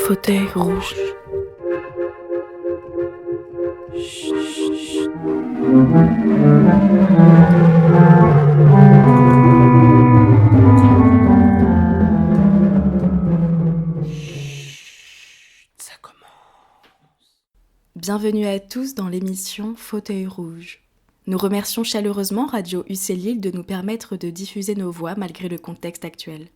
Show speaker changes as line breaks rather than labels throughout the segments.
Fauteuil rouge. Ça commence. Bienvenue à tous dans l'émission Fauteuil rouge. Nous remercions chaleureusement Radio UC Lille de nous permettre de diffuser nos voix malgré le contexte actuel.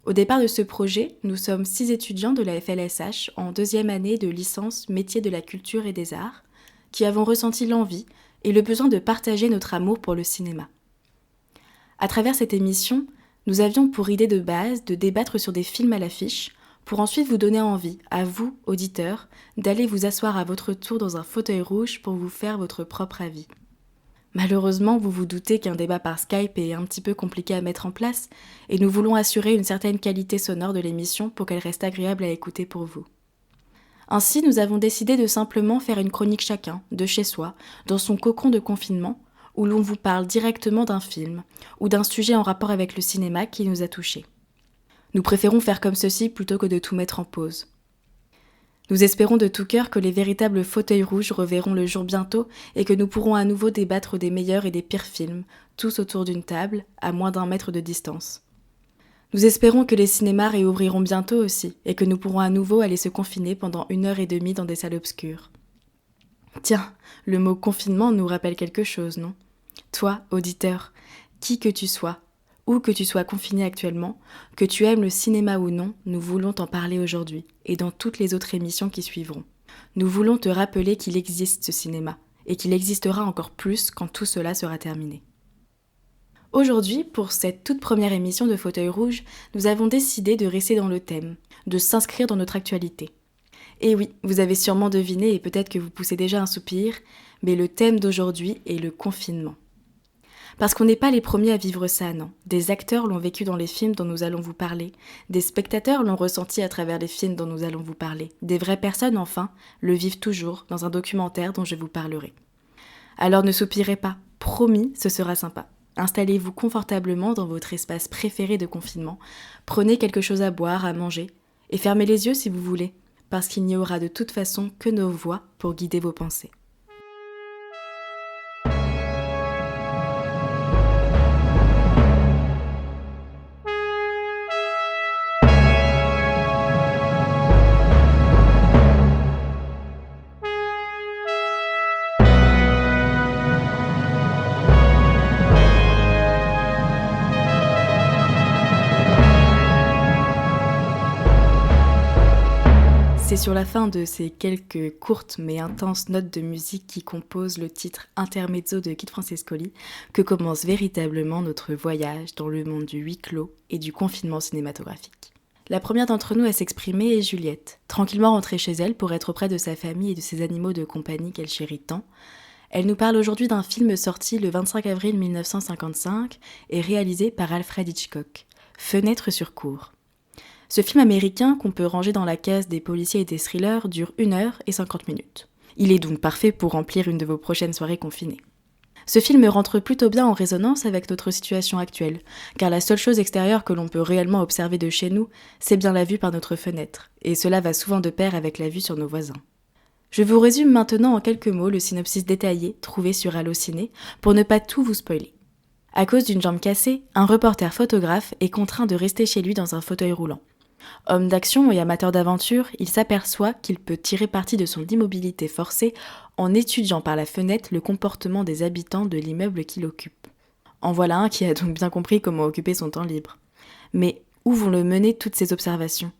Au départ de ce projet, nous sommes 6 étudiants de la FLSH en 2e année de licence métier de la culture et des arts qui avons ressenti l'envie et le besoin de partager notre amour pour le cinéma. À travers cette émission, nous avions pour idée de base de débattre sur des films à l'affiche pour ensuite vous donner envie, à vous, auditeurs, d'aller vous asseoir à votre tour dans un fauteuil rouge pour vous faire votre propre avis. Malheureusement, vous vous doutez qu'un débat par Skype est un petit peu compliqué à mettre en place et nous voulons assurer une certaine qualité sonore de l'émission pour qu'elle reste agréable à écouter pour vous. Ainsi, nous avons décidé de simplement faire une chronique chacun, de chez soi, dans son cocon de confinement, où l'on vous parle directement d'un film ou d'un sujet en rapport avec le cinéma qui nous a touchés. Nous préférons faire comme ceci plutôt que de tout mettre en pause. Nous espérons de tout cœur que les véritables fauteuils rouges reverront le jour bientôt et que nous pourrons à nouveau débattre des meilleurs et des pires films, tous autour d'une table, à moins d'1 mètre de distance. Nous espérons que les cinémas réouvriront bientôt aussi et que nous pourrons à nouveau aller se confiner pendant 1h30 dans des salles obscures. Tiens, le mot confinement nous rappelle quelque chose, non ? Toi, auditeur, qui que tu sois, où que tu sois confiné actuellement, que tu aimes le cinéma ou non, nous voulons t'en parler aujourd'hui et dans toutes les autres émissions qui suivront. Nous voulons te rappeler qu'il existe ce cinéma et qu'il existera encore plus quand tout cela sera terminé. Aujourd'hui, pour cette toute première émission de Fauteuil Rouge, nous avons décidé de rester dans le thème, de s'inscrire dans notre actualité. Et oui, vous avez sûrement deviné et peut-être que vous poussez déjà un soupir, mais le thème d'aujourd'hui est le confinement. Parce qu'on n'est pas les premiers à vivre ça, non. Des acteurs l'ont vécu dans les films dont nous allons vous parler, des spectateurs l'ont ressenti à travers les films dont nous allons vous parler, des vraies personnes, enfin, le vivent toujours dans un documentaire dont je vous parlerai. Alors ne soupirez pas, promis, ce sera sympa. Installez-vous confortablement dans votre espace préféré de confinement, prenez quelque chose à boire, à manger, et fermez les yeux si vous voulez, parce qu'il n'y aura de toute façon que nos voix pour guider vos pensées. C'est sur la fin de ces quelques courtes mais intenses notes de musique qui composent le titre Intermezzo de Kid Francescoli que commence véritablement notre voyage dans le monde du huis clos et du confinement cinématographique. La première d'entre nous à s'exprimer est Juliette, tranquillement rentrée chez elle pour être auprès de sa famille et de ses animaux de compagnie qu'elle chérit tant. Elle nous parle aujourd'hui d'un film sorti le 25 avril 1955 et réalisé par Alfred Hitchcock, Fenêtre sur cour. Ce film américain, qu'on peut ranger dans la case des policiers et des thrillers, dure 1h50. Il est donc parfait pour remplir une de vos prochaines soirées confinées. Ce film rentre plutôt bien en résonance avec notre situation actuelle, car la seule chose extérieure que l'on peut réellement observer de chez nous, c'est bien la vue par notre fenêtre, et cela va souvent de pair avec la vue sur nos voisins. Je vous résume maintenant en quelques mots le synopsis détaillé trouvé sur Allociné, pour ne pas tout vous spoiler. À cause d'une jambe cassée, un reporter photographe est contraint de rester chez lui dans un fauteuil roulant. Homme d'action et amateur d'aventure, il s'aperçoit qu'il peut tirer parti de son immobilité forcée en étudiant par la fenêtre le comportement des habitants de l'immeuble qu'il occupe. En voilà un qui a donc bien compris comment occuper son temps libre. Mais où vont le mener toutes ces observations ?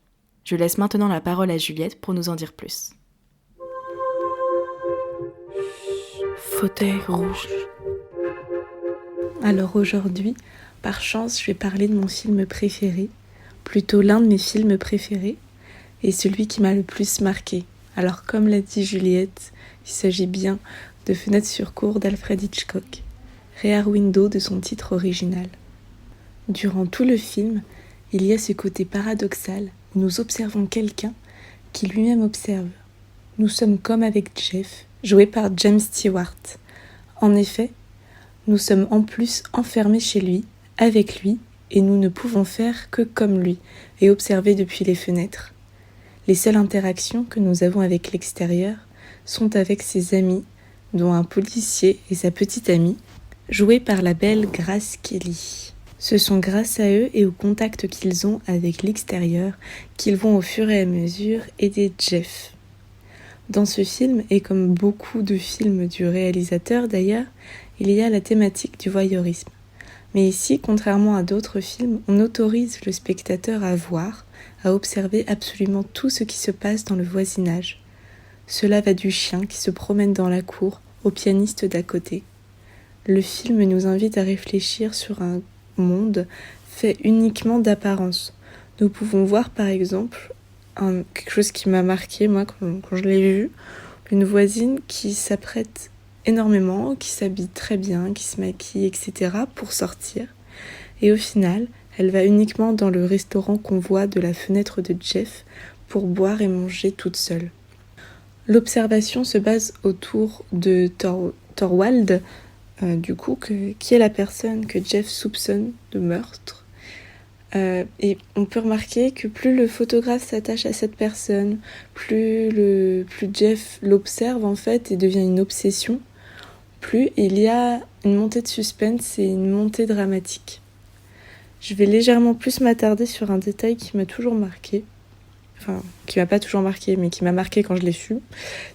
Je laisse maintenant la parole à Juliette pour nous en dire plus. Fauteuil rouge.
Alors aujourd'hui, par chance, je vais parler de mon film préféré, plutôt l'un de mes films préférés, et celui qui m'a le plus marqué. Alors comme l'a dit Juliette, il s'agit bien de Fenêtre sur cour d'Alfred Hitchcock, Rear Window de son titre original. Durant tout le film, il y a ce côté paradoxal où nous observons quelqu'un qui lui-même observe. Nous sommes comme avec Jeff, joué par James Stewart. En effet, nous sommes en plus enfermés chez lui, avec lui, et nous ne pouvons faire que comme lui et observer depuis les fenêtres. Les seules interactions que nous avons avec l'extérieur sont avec ses amis, dont un policier et sa petite amie, joués par la belle Grace Kelly. Ce sont grâce à eux et au contact qu'ils ont avec l'extérieur qu'ils vont au fur et à mesure aider Jeff. Dans ce film, et comme beaucoup de films du réalisateur d'ailleurs, il y a la thématique du voyeurisme. Mais ici, contrairement à d'autres films, on autorise le spectateur à voir, à observer absolument tout ce qui se passe dans le voisinage. Cela va du chien qui se promène dans la cour au pianiste d'à côté. Le film nous invite à réfléchir sur un monde fait uniquement d'apparence. Nous pouvons voir par exemple quelque chose qui m'a marqué moi quand je l'ai vu, une voisine qui s'apprête énormément, qui s'habille très bien, qui se maquille, etc. pour sortir. Et au final, elle va uniquement dans le restaurant qu'on voit de la fenêtre de Jeff pour boire et manger toute seule. L'observation se base autour de Thorwald, qui est la personne que Jeff soupçonne de meurtre. Et on peut remarquer que plus le photographe s'attache à cette personne, plus Jeff l'observe en fait et devient une obsession, plus il y a une montée de suspense et une montée dramatique. Je vais légèrement plus m'attarder sur un détail qui m'a toujours marqué. Enfin, qui m'a pas toujours marqué, mais qui m'a marqué quand je l'ai su.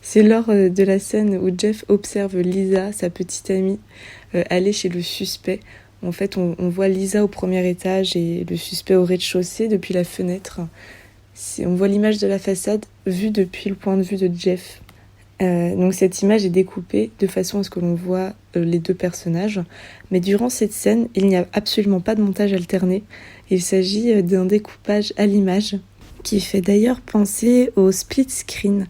C'est lors de la scène où Jeff observe Lisa, sa petite amie, aller chez le suspect. En fait, on voit Lisa au premier étage et le suspect au rez-de-chaussée depuis la fenêtre. On voit l'image de la façade vue depuis le point de vue de Jeff. Donc cette image est découpée de façon à ce que l'on voit les deux personnages. Mais durant cette scène, il n'y a absolument pas de montage alterné. Il s'agit d'un découpage à l'image, qui fait d'ailleurs penser au split screen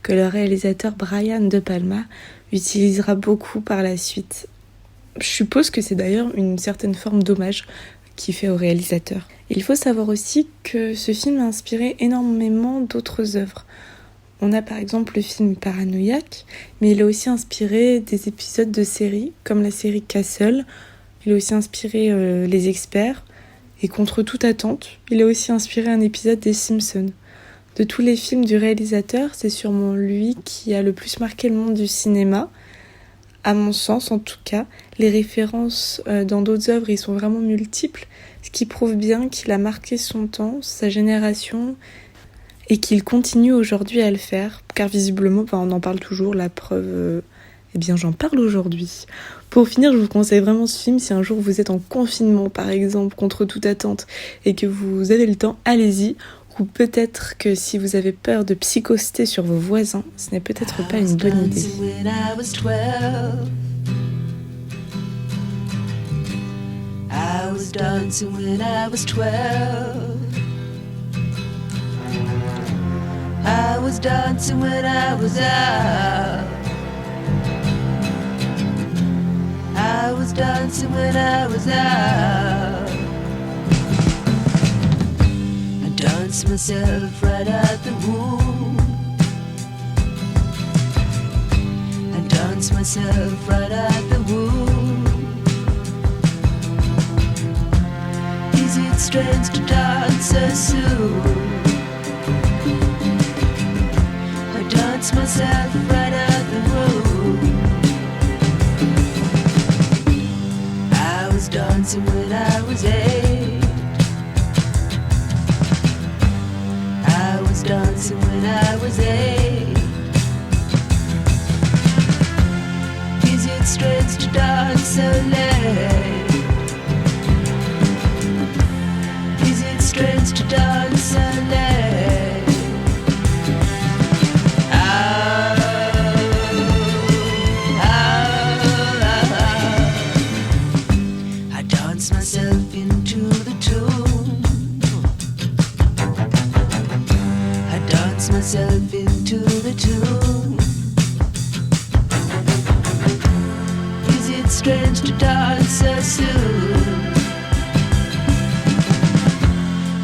que le réalisateur Brian De Palma utilisera beaucoup par la suite. Je suppose que c'est d'ailleurs une certaine forme d'hommage qu'il fait au réalisateur. Il faut savoir aussi que ce film a inspiré énormément d'autres œuvres. On a par exemple le film Paranoïaque, mais il a aussi inspiré des épisodes de séries, comme la série Castle. Il a aussi inspiré Les Experts. Et contre toute attente, il a aussi inspiré un épisode des Simpsons. De tous les films du réalisateur, c'est sûrement lui qui a le plus marqué le monde du cinéma. À mon sens, en tout cas, les références dans d'autres œuvres, ils sont vraiment multiples, ce qui prouve bien qu'il a marqué son temps, sa génération, et qu'il continue aujourd'hui à le faire, car visiblement, on en parle toujours, la preuve... j'en parle aujourd'hui. Pour finir, je vous conseille vraiment ce film. Si un jour vous êtes en confinement, par exemple, contre toute attente, et que vous avez le temps, allez-y. Ou peut-être que si vous avez peur de psychoster sur vos voisins, ce n'est peut-être pas une bonne idée. I was dancing when I was 12. I was dancing when I was out. I was dancing when I was out. I danced myself right out the womb. I danced myself right out the womb. Is it strange to dance so soon? I danced myself right out the womb. I was dancing when I was 8. I was dancing when I was 8. Is it strange to dance so late? Is it strange to dance so late? I dance myself into the tune. I dance myself into the tune. Is it strange to dance so soon?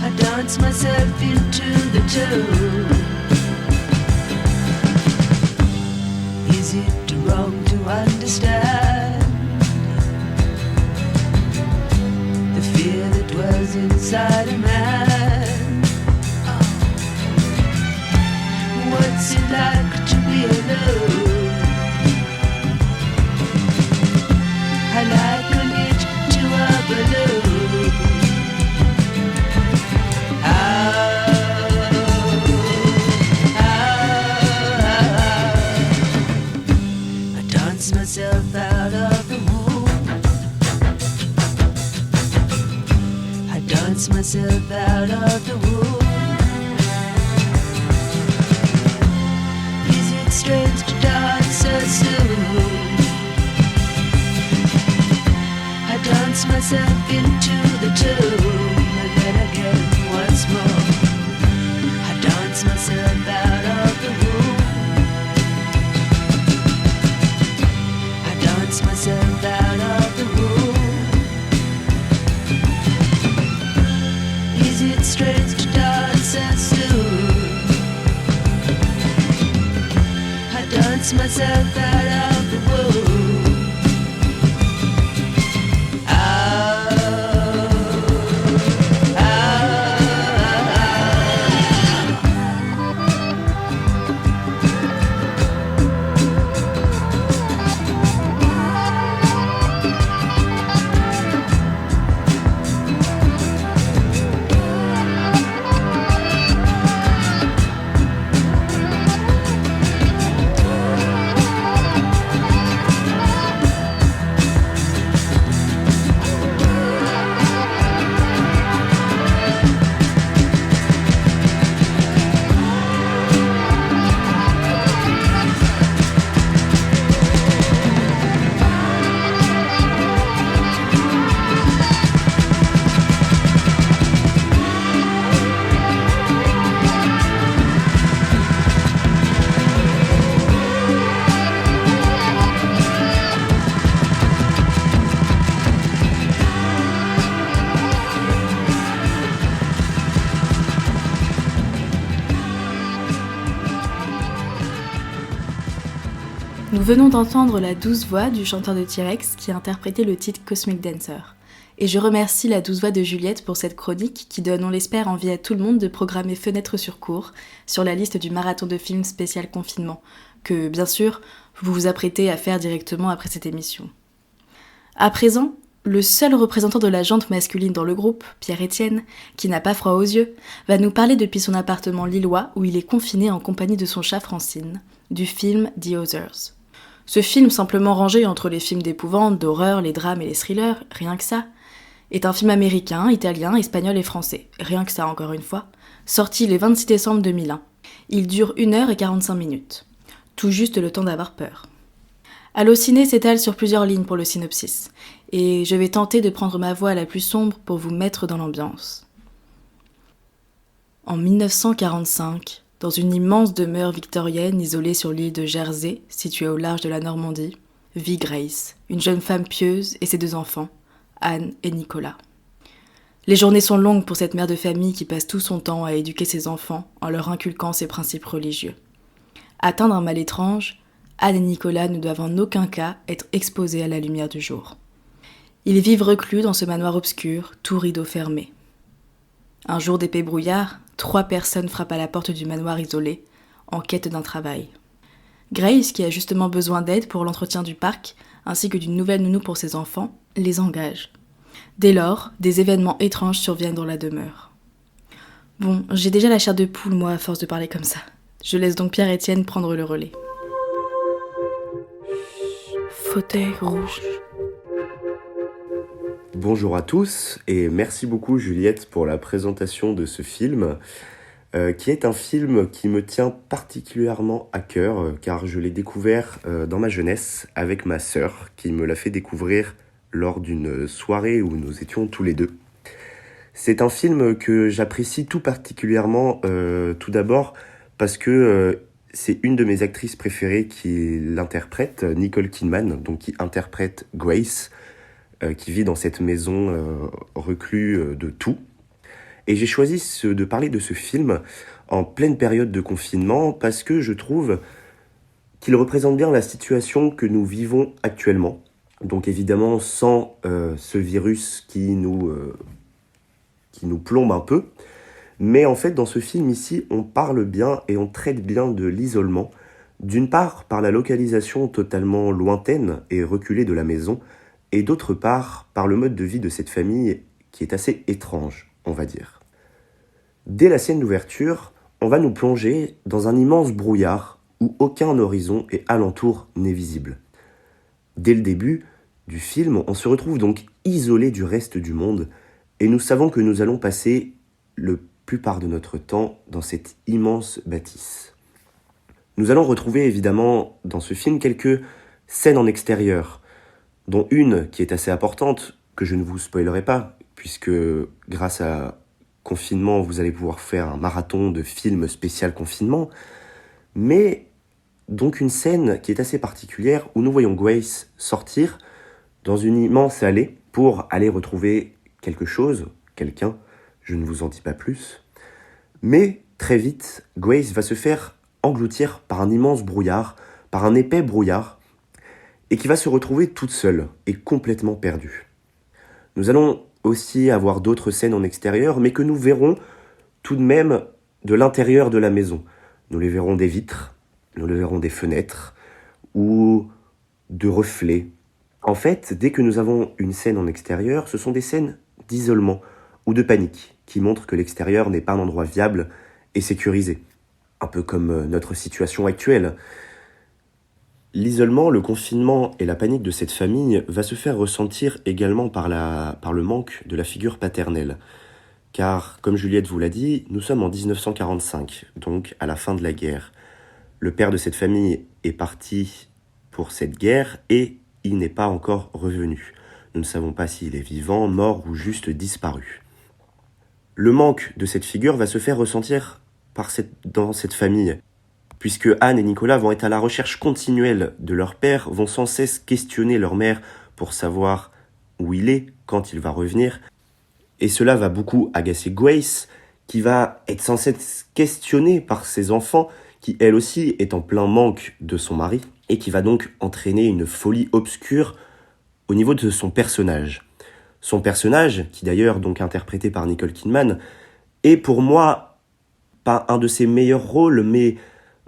I dance myself into the tune. Is it wrong to understand the fear that was inside a man?
myself out of the womb. Is it strange to die so soon? I dance myself into the tomb, and then again once more. I dance myself out of the womb. I dance myself out of the womb. Is it strange to dance so soon? I dance myself out of the womb.
Nous venons d'entendre la douce voix du chanteur de T-Rex qui a interprété le titre Cosmic Dancer. Et je remercie la douce voix de Juliette pour cette chronique qui donne, on l'espère, envie à tout le monde de programmer Fenêtre sur cours sur la liste du marathon de films spécial confinement, que, bien sûr, vous vous apprêtez à faire directement après cette émission. À présent, le seul représentant de la jante masculine dans le groupe, Pierre-Étienne, qui n'a pas froid aux yeux, va nous parler depuis son appartement lillois où il est confiné en compagnie de son chat Francine, du film The Others. Ce film, simplement rangé entre les films d'épouvante, d'horreur, les drames et les thrillers, rien que ça, est un film américain, italien, espagnol et français, rien que ça encore une fois, sorti le 26 décembre 2001. Il dure 1h45, tout juste le temps d'avoir peur. Allociné s'étale sur plusieurs lignes pour le synopsis, et je vais tenter de prendre ma voix la plus sombre pour vous mettre dans l'ambiance. En 1945, dans une immense demeure victorienne isolée sur l'île de Jersey, située au large de la Normandie, vit Grace, une jeune femme pieuse et ses 2 enfants, Anne et Nicolas. Les journées sont longues pour cette mère de famille qui passe tout son temps à éduquer ses enfants en leur inculquant ses principes religieux. Atteints d'un mal étrange, Anne et Nicolas ne doivent en aucun cas être exposés à la lumière du jour. Ils vivent reclus dans ce manoir obscur, tout rideau fermé. Un jour d'épais brouillard, 3 personnes frappent à la porte du manoir isolé, en quête d'un travail. Grace, qui a justement besoin d'aide pour l'entretien du parc, ainsi que d'une nouvelle nounou pour ses enfants, les engage. Dès lors, des événements étranges surviennent dans la demeure. Bon, j'ai déjà la chair de poule, moi, à force de parler comme ça. Je laisse donc Pierre-Étienne prendre le relais. Fauteuil rouge.
Bonjour à tous et merci beaucoup Juliette pour la présentation de ce film qui est un film qui me tient particulièrement à cœur car je l'ai découvert dans ma jeunesse avec ma sœur qui me l'a fait découvrir lors d'une soirée où nous étions tous les deux. C'est un film que j'apprécie tout particulièrement tout d'abord parce que c'est une de mes actrices préférées qui l'interprète, Nicole Kidman, donc qui interprète Grace, qui vit dans cette maison reclus de tout. Et j'ai choisi de parler de ce film en pleine période de confinement parce que je trouve qu'il représente bien la situation que nous vivons actuellement. Donc évidemment sans ce virus qui nous plombe un peu. Mais en fait dans ce film ici, on parle bien et on traite bien de l'isolement. D'une part par la localisation totalement lointaine et reculée de la maison, et d'autre part par le mode de vie de cette famille qui est assez étrange, on va dire. Dès la scène d'ouverture, on va nous plonger dans un immense brouillard où aucun horizon et alentour n'est visible. Dès le début du film, on se retrouve donc isolé du reste du monde et nous savons que nous allons passer la plupart de notre temps dans cette immense bâtisse. Nous allons retrouver évidemment dans ce film quelques scènes en extérieur, dont une qui est assez importante, que je ne vous spoilerai pas, puisque grâce à confinement, vous allez pouvoir faire un marathon de films spécial confinement, mais donc une scène qui est assez particulière où nous voyons Grace sortir dans une immense allée pour aller retrouver quelque chose, quelqu'un, je ne vous en dis pas plus. Mais très vite, Grace va se faire engloutir par un immense brouillard, par un épais brouillard, et qui va se retrouver toute seule et complètement perdue. Nous allons aussi avoir d'autres scènes en extérieur, mais que nous verrons tout de même de l'intérieur de la maison. Nous les verrons des vitres, nous les verrons des fenêtres, ou de reflets. En fait, dès que nous avons une scène en extérieur, ce sont des scènes d'isolement ou de panique, qui montrent que l'extérieur n'est pas un endroit viable et sécurisé. Un peu comme notre situation actuelle. L'isolement, le confinement et la panique de cette famille va se faire ressentir également par le manque de la figure paternelle. Car, comme Juliette vous l'a dit, nous sommes en 1945, donc à la fin de la guerre. Le père de cette famille est parti pour cette guerre et il n'est pas encore revenu. Nous ne savons pas s'il est vivant, mort ou juste disparu. Le manque de cette figure va se faire ressentir dans cette famille, puisque Anne et Nicolas vont être à la recherche continuelle de leur père, vont sans cesse questionner leur mère pour savoir où il est, quand il va revenir. Et cela va beaucoup agacer Grace, qui va être sans cesse questionnée par ses enfants, qui elle aussi est en plein manque de son mari, et qui va donc entraîner une folie obscure au niveau de son personnage. Son personnage, qui d'ailleurs donc interprété par Nicole Kidman, est pour moi pas un de ses meilleurs rôles, mais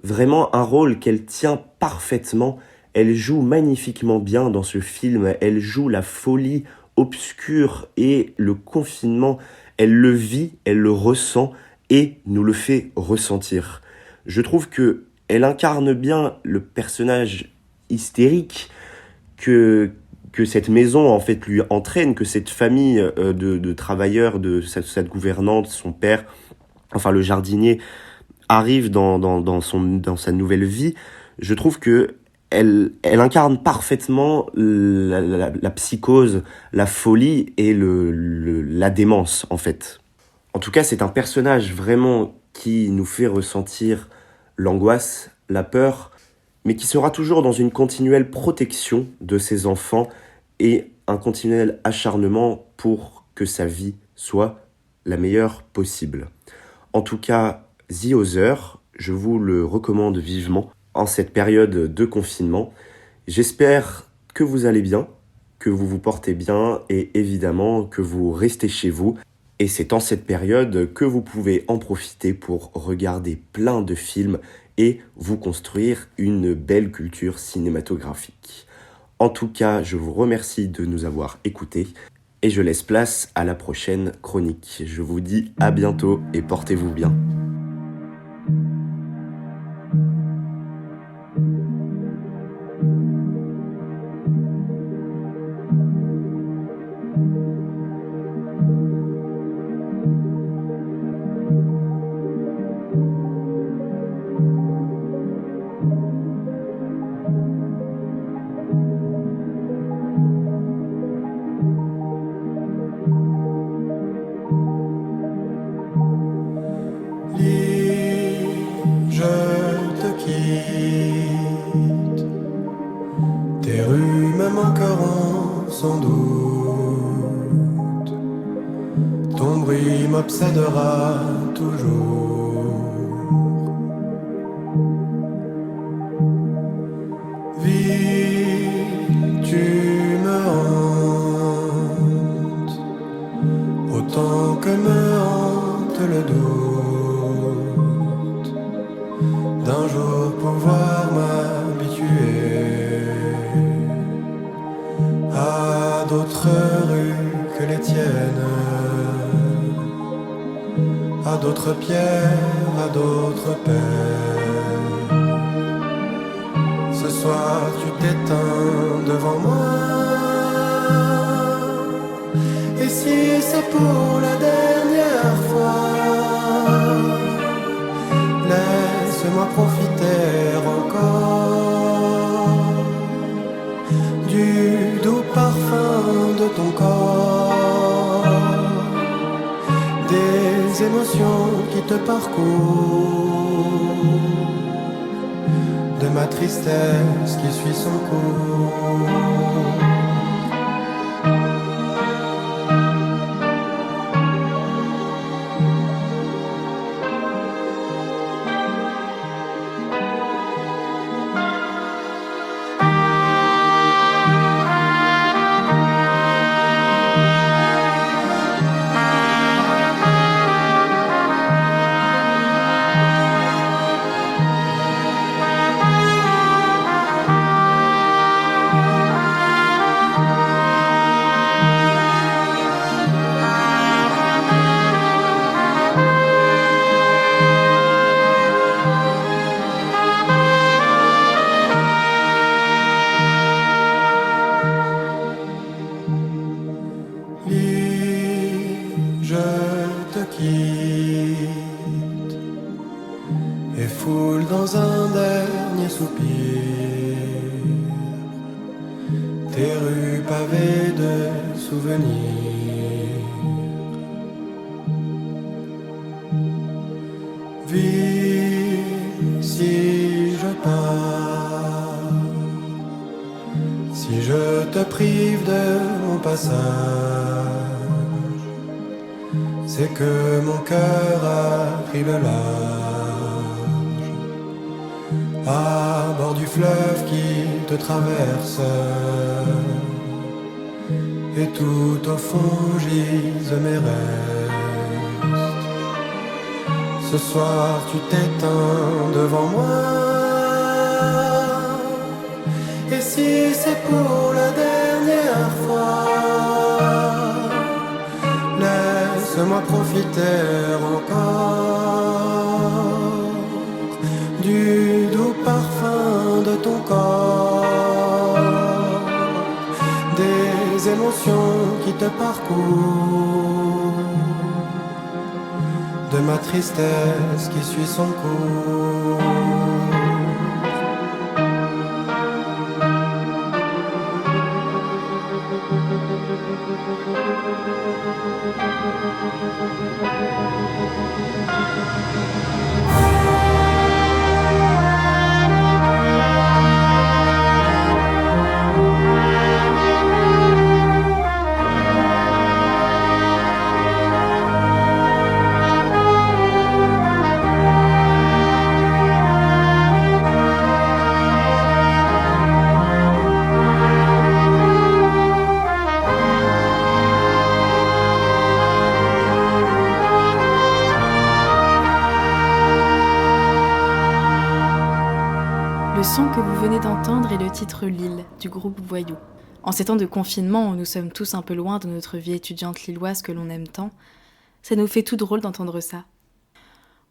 vraiment un rôle qu'elle tient parfaitement. Elle joue magnifiquement bien dans ce film, elle joue la folie obscure et le confinement, elle le vit, elle le ressent et nous le fait ressentir. Je trouve que elle incarne bien le personnage hystérique que cette maison en fait lui entraîne, que cette famille de travailleurs, de cette gouvernante, son père, enfin le jardinier, arrive dans sa nouvelle vie. Je trouve que elle incarne parfaitement la psychose, la folie et la démence, en fait. En tout cas, c'est un personnage vraiment qui nous fait ressentir l'angoisse, la peur, mais qui sera toujours dans une continuelle protection de ses enfants et un continuel acharnement pour que sa vie soit la meilleure possible. En tout cas, The Other, je vous le recommande vivement en cette période de confinement. J'espère que vous allez bien, que vous vous portez bien et évidemment que vous restez chez vous. Et c'est en cette période que vous pouvez en profiter pour regarder plein de films et vous construire une belle culture cinématographique. En tout cas, je vous remercie de nous avoir écoutés et je laisse place à la prochaine chronique. Je vous dis à bientôt et portez-vous bien.
Je te quitte, tes rues me manqueront sans doute, ton bruit m'obsédera toujours. Ville, tu me hantes, autant que me hante le doute d'un jour pouvoir m'habituer à d'autres rues que les tiennes, à d'autres pierres, à d'autres peines. Ce soir tu t'éteins devant moi Et si c'est pour la dernière fois, laisse-moi profiter encore du doux parfum de ton corps, des émotions qui te parcourent, de ma tristesse qui suit son cours. Je te quitte et foule dans un dernier soupir tes rues pavées de souvenirs. Vis si je pars, si je te prive de mon passage, c'est que mon cœur a pris le large, à bord du fleuve qui te traverse, et tout au fond gisent mes restes. Ce soir tu t'éteins devant moi, et si c'est pour la dernière fois, laisse-moi profiter encore du doux parfum de ton corps, des émotions qui te parcourent, de ma tristesse qui suit son cours.
Le son que vous venez d'entendre est le titre Lille du groupe Voyou. En ces temps de confinement où nous sommes tous un peu loin de notre vie étudiante lilloise que l'on aime tant, ça nous fait tout drôle d'entendre ça.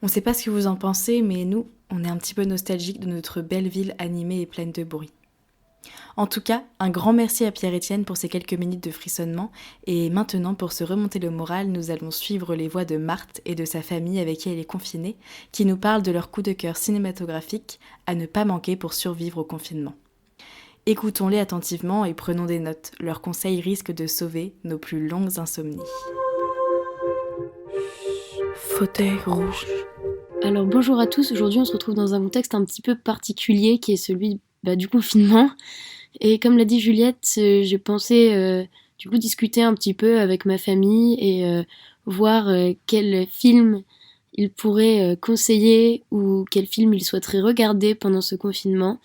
On sait pas ce que vous en pensez, mais nous, on est un petit peu nostalgiques de notre belle ville animée et pleine de bruit. En tout cas, un grand merci à Pierre-Étienne pour ces quelques minutes de frissonnement, et maintenant, pour se remonter le moral, nous allons suivre les voix de Marthe et de sa famille avec qui elle est confinée, qui nous parlent de leur coup de cœur cinématographique à ne pas manquer pour survivre au confinement. Écoutons-les attentivement et prenons des notes, leurs conseils risquent de sauver nos plus longues insomnies.
Fauteuil rouge.
Alors bonjour à tous, aujourd'hui on se retrouve dans un contexte un petit peu particulier qui est celui du confinement. Et comme l'a dit Juliette, j'ai pensé discuter un petit peu avec ma famille et voir quel film ils pourraient conseiller ou quel film ils souhaiteraient regarder pendant ce confinement.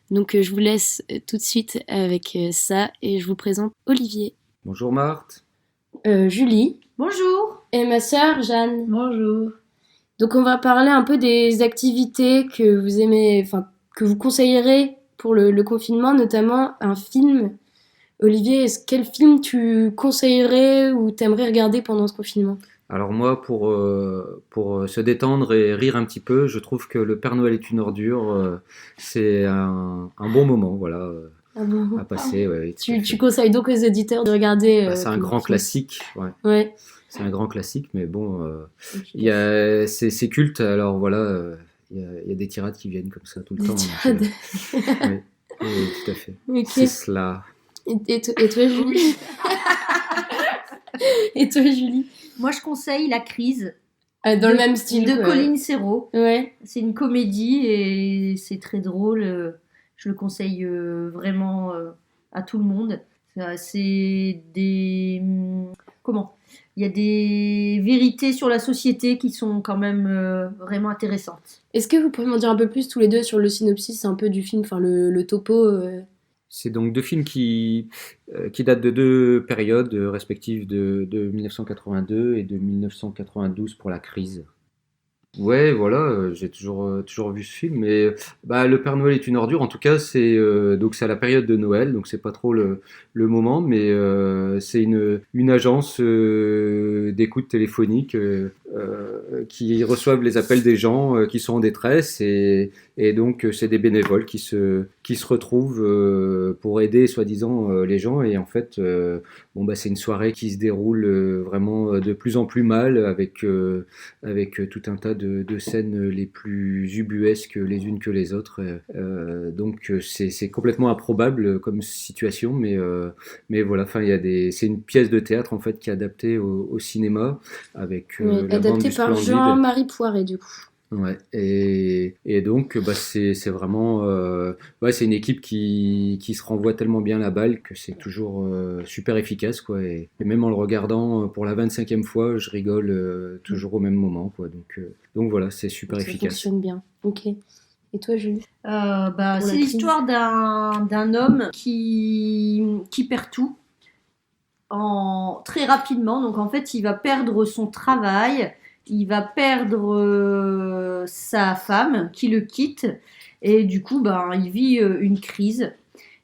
Donc je vous laisse tout de suite avec ça et je vous présente Olivier.
Bonjour Marthe.
Julie.
Bonjour.
Et ma sœur Jeanne.
Bonjour.
Donc on va parler un peu des activités que vous aimez, que vous conseillerez pour le confinement, notamment un film. Olivier, quel film tu conseillerais ou t'aimerais regarder pendant ce confinement ?
Alors moi, pour se détendre et rire un petit peu, je trouve que Le Père Noël est une ordure, c'est un bon moment, voilà.
Ah bon.
à passer. Ouais, tout à
Tu
fait.
conseilles donc aux éditeurs de regarder.
C'est un grand classique. Ouais.
Ouais.
C'est un grand classique, mais bon,
Ok.
c'est culte. Alors voilà, il y a des tirades qui viennent comme ça tout le
Des
temps.
tirades.
Oui, oui, tout à fait.
Ok.
C'est cela.
Et toi, Julie? Et toi, Julie?
Moi, je conseille La Crise
Dans le même style.
de
quoi.
Colin Serrault.
Ouais.
C'est une comédie et c'est très drôle. Je le conseille vraiment à tout le monde. C'est des... Comment? Il y a des vérités sur la société qui sont quand même vraiment intéressantes.
Est-ce que vous pouvez m'en dire un peu plus tous les deux sur le synopsis un peu du film, enfin le topo
C'est donc deux films qui datent de deux périodes respectives de 1982 et de 1992 pour La Crise. Ouais, voilà, j'ai toujours vu ce film, mais bah, Le Père Noël est une ordure. En tout cas, donc c'est à la période de Noël, donc c'est pas trop le moment, mais c'est une agence d'écoute téléphonique qui reçoivent les appels des gens qui sont en détresse et donc c'est des bénévoles qui se retrouvent pour aider soi-disant les gens et en fait bon bah c'est une soirée qui se déroule vraiment de plus en plus mal avec tout un tas de scènes les plus ubuesques les unes que les autres. Donc c'est complètement improbable comme situation, mais voilà, enfin c'est une pièce de théâtre en fait qui est adaptée au cinéma avec la bande
adapté
du
par
Splendide.
Jean-Marie Poiret du coup.
Ouais, et donc bah c'est vraiment ouais, c'est une équipe qui se renvoie tellement bien la balle que c'est toujours super efficace quoi et même en le regardant pour la 25e fois, je rigole toujours au même moment quoi. Donc voilà, c'est super
Ça
efficace.
fonctionne bien. Ok. Et toi, Julie?
Bah,
Pour
c'est
La Crise.
l'histoire d'un homme qui perd tout très rapidement. Donc en fait, il va perdre son travail, il va perdre sa femme qui le quitte et du coup, il vit une crise.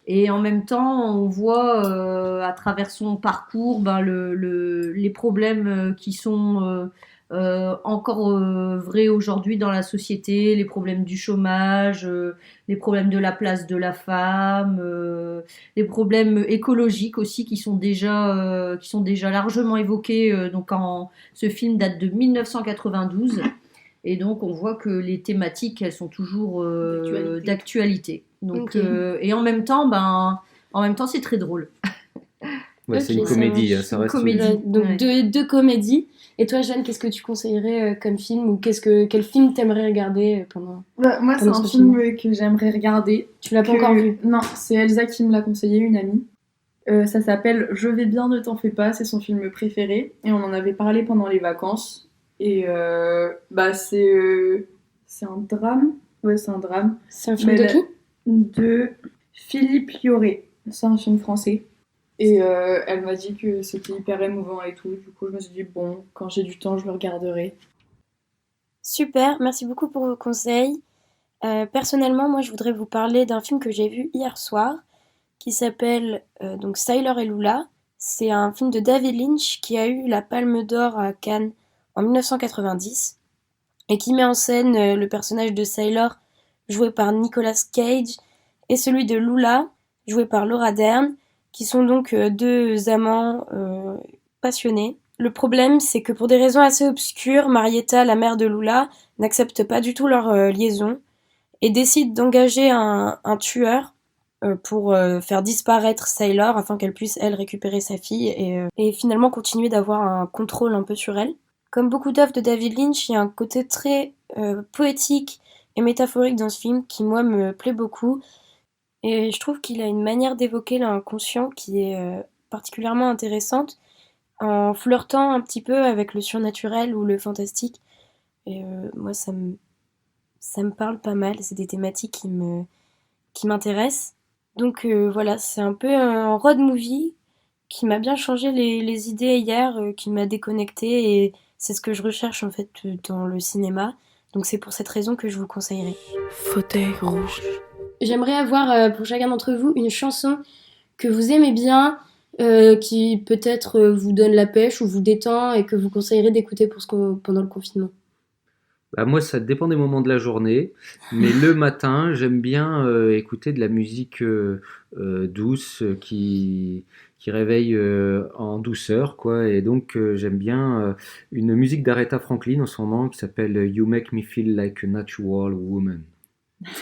Et en même temps, on voit à travers son parcours les problèmes qui sont encore vrais aujourd'hui dans la société, les problèmes du chômage, les problèmes de la place de la femme, les problèmes écologiques aussi qui sont déjà largement évoqués. Ce film date de 1992. Et donc, on voit que les thématiques, elles sont toujours d'actualité. Donc,
Ok.
et en même temps, c'est très drôle.
Ouais, c'est
Ok,
une
ça
comédie,
marche.
ça
Une
reste
comédie.
Ouais, donc
Ouais.
deux comédies. Et toi, Jeanne, qu'est-ce que tu conseillerais comme film ou quel film t'aimerais regarder pendant...
Moi, c'est
Pendant
un
ce
film
film.
que j'aimerais regarder.
Tu l'as pas encore vu?
Non, c'est Elsa qui me l'a conseillé, une amie. Ça s'appelle Je vais bien, ne t'en fais pas. C'est son film préféré. Et on en avait parlé pendant les vacances. Et c'est un drame. Ouais, c'est un drame.
C'est un film
Mais
de qui?
De Philippe Lioré. C'est un film français. Et elle m'a dit que c'était hyper émouvant et tout. Du coup, je me suis dit, bon, quand j'ai du temps, je le regarderai.
Super, merci beaucoup pour vos conseils. Personnellement, moi, je voudrais vous parler d'un film que j'ai vu hier soir qui s'appelle donc Sailor et Lula. C'est un film de David Lynch qui a eu la Palme d'Or à Cannes en 1990 et qui met en scène le personnage de Sailor joué par Nicolas Cage et celui de Lula joué par Laura Dern qui sont donc deux amants passionnés. Le problème, c'est que pour des raisons assez obscures, Marietta, la mère de Lula, n'accepte pas du tout leur liaison et décide d'engager un tueur pour faire disparaître Sailor afin qu'elle puisse, elle, récupérer sa fille et finalement continuer d'avoir un contrôle un peu sur elle. Comme beaucoup d'œuvres de David Lynch, il y a un côté très poétique et métaphorique dans ce film qui, moi, me plaît beaucoup. Et je trouve qu'il a une manière d'évoquer l'inconscient qui est particulièrement intéressante en flirtant un petit peu avec le surnaturel ou le fantastique. Et moi, ça me parle pas mal. C'est des thématiques qui m'intéressent. Donc voilà, c'est un peu un road movie qui m'a bien changé les idées hier, qui m'a déconnectée et c'est ce que je recherche en fait dans le cinéma. Donc c'est pour cette raison que je vous conseillerais.
Fauteuil rouge.
J'aimerais avoir pour chacun d'entre vous une chanson que vous aimez bien, qui peut-être vous donne la pêche ou vous détend et que vous conseillerez d'écouter pendant le confinement.
Bah, moi, ça dépend des moments de la journée, mais le matin, j'aime bien écouter de la musique douce qui réveille en douceur, quoi. Et donc, j'aime bien une musique d'Aretha Franklin en ce moment qui s'appelle You Make Me Feel Like a Natural Woman.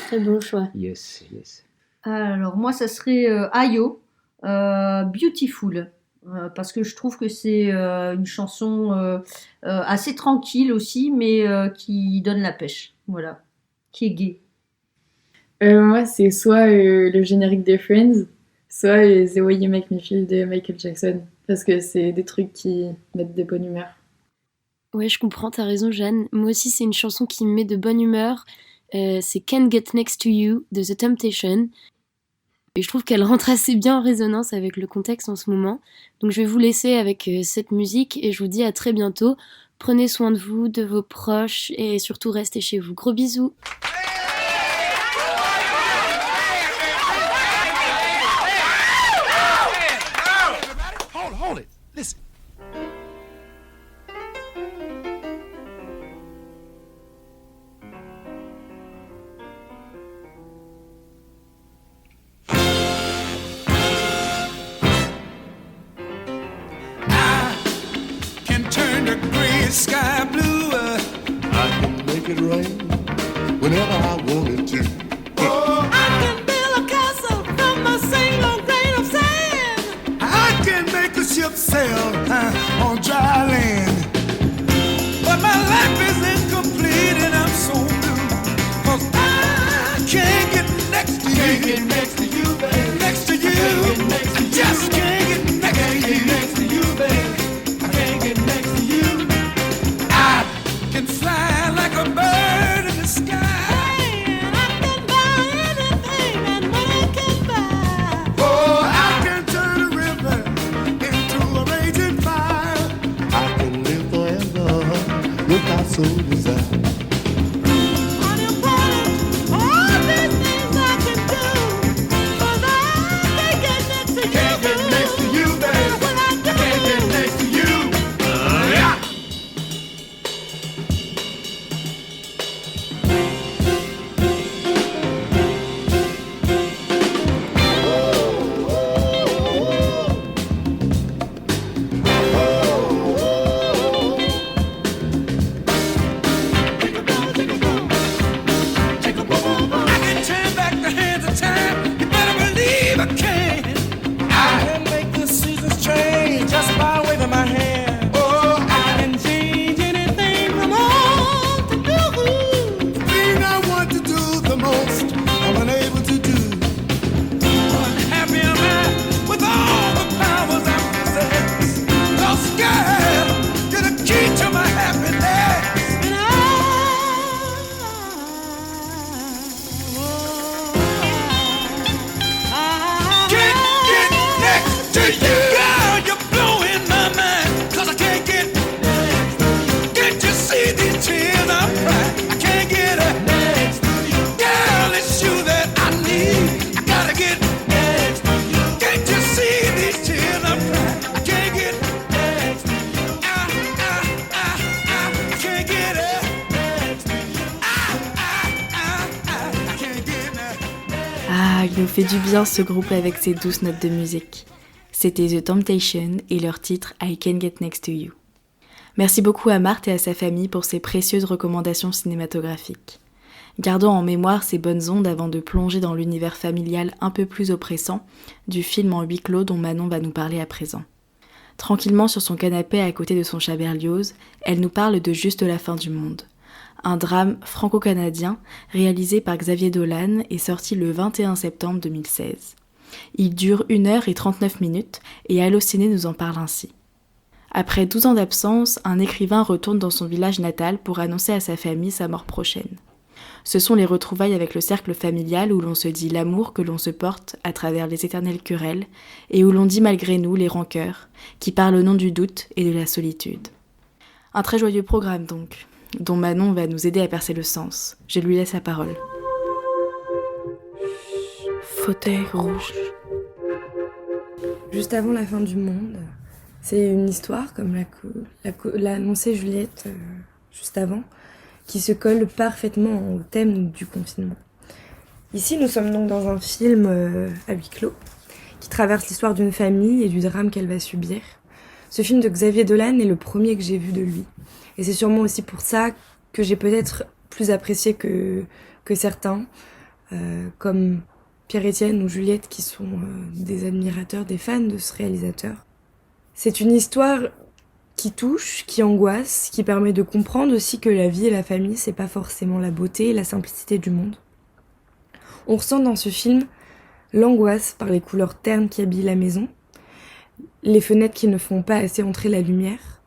Très bon choix.
Yes, yes.
Alors moi, ça serait Ayo, Beautiful, parce que je trouve que c'est une chanson assez tranquille aussi, mais qui donne la pêche, voilà, qui est gaie.
Moi, c'est soit le générique des Friends, soit The Way You Make Me Feel de Michael Jackson, parce que c'est des trucs qui mettent de bonne humeur.
Ouais, je comprends, t'as raison, Jeanne. Moi aussi, c'est une chanson qui me met de bonne humeur. C'est Can't Get Next to You de The Temptation. Et je trouve qu'elle rentre assez bien en résonance avec le contexte en ce moment. Donc je vais vous laisser avec cette musique et je vous dis à très bientôt. Prenez soin de vous, de vos proches et surtout restez chez vous. Gros bisous!
Hold it. Listen. I can turn the gray sky blue. I can make it rain whenever I wanted to. Oh, I can build a castle from a single grain of sand. I can make a ship sail on dry land. But my life is incomplete and I'm so blue. 'Cause I can't get next to you. Can't get next to you, baby. Next to you. I just can't get next to you. Next to you, baby. I can't get next to you. I can fly like a bird in the sky. I can buy anything and what I can buy. Oh, I can turn a river into a raging fire. I can live forever without so desire.
Ah, il nous fait du bien ce groupe avec ses douces notes de musique. C'était The Temptation et leur titre I Can Get Next to You. Merci beaucoup à Marthe et à sa famille pour ces précieuses recommandations cinématographiques. Gardons en mémoire ces bonnes ondes avant de plonger dans l'univers familial un peu plus oppressant du film en huis clos dont Manon va nous parler à présent. Tranquillement sur son canapé à côté de son chat Berlioz, elle nous parle de Juste la fin du monde. Un drame franco-canadien réalisé par Xavier Dolan et sorti le 21 septembre 2016. Il dure 1h39 et Allociné nous en parle ainsi. Après 12 ans d'absence, un écrivain retourne dans son village natal pour annoncer à sa famille sa mort prochaine. Ce sont les retrouvailles avec le cercle familial où l'on se dit l'amour que l'on se porte à travers les éternelles querelles et où l'on dit malgré nous les rancœurs qui parlent au nom du doute et de la solitude. Un très joyeux programme donc, dont Manon va nous aider à percer le sens. Je lui laisse la parole. Fauteuil rouge.
Juste avant la fin du monde, c'est une histoire, comme l'a annoncé Juliette juste avant, qui se colle parfaitement au thème du confinement. Ici, nous sommes donc dans un film à huis clos qui traverse l'histoire d'une famille et du drame qu'elle va subir. Ce film de Xavier Dolan est le premier que j'ai vu de lui. Et c'est sûrement aussi pour ça que j'ai peut-être plus apprécié que certains, comme Pierre-Étienne ou Juliette, qui sont des admirateurs, des fans de ce réalisateur. C'est une histoire qui touche, qui angoisse, qui permet de comprendre aussi que la vie et la famille, c'est pas forcément la beauté et la simplicité du monde. On ressent dans ce film l'angoisse par les couleurs ternes qui habillent la maison, les fenêtres qui ne font pas assez entrer la lumière.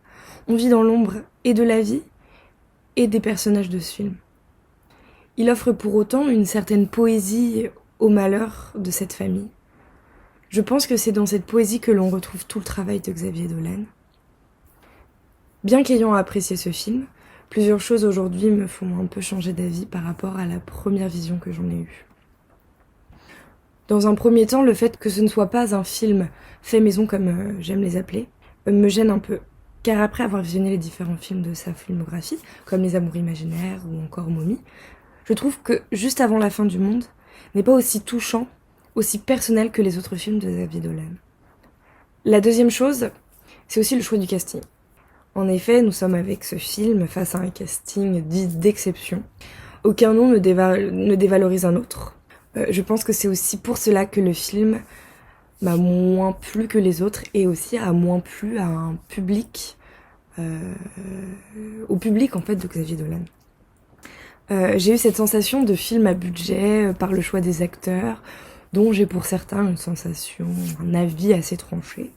On vit dans l'ombre et de la vie et des personnages de ce film. Il offre pour autant une certaine poésie au malheur de cette famille. Je pense que c'est dans cette poésie que l'on retrouve tout le travail de Xavier Dolan. Bien qu'ayant apprécié ce film, plusieurs choses aujourd'hui me font un peu changer d'avis par rapport à la première vision que j'en ai eue. Dans un premier temps, le fait que ce ne soit pas un film fait maison comme j'aime les appeler, me gêne un peu. Car après avoir visionné les différents films de sa filmographie, comme Les Amours imaginaires ou encore Momie, je trouve que Juste avant la fin du monde n'est pas aussi touchant, aussi personnel que les autres films de Xavier Dolan. La deuxième chose, c'est aussi le choix du casting. En effet, nous sommes avec ce film face à un casting dit d'exception. Aucun nom ne dévalorise un autre. Je pense que c'est aussi pour cela que le film m'a moins plu que les autres et aussi a moins plu à un public, au public en fait de Xavier Dolan. J'ai eu cette sensation de film à budget par le choix des acteurs, dont j'ai pour certains une sensation, un avis assez tranché.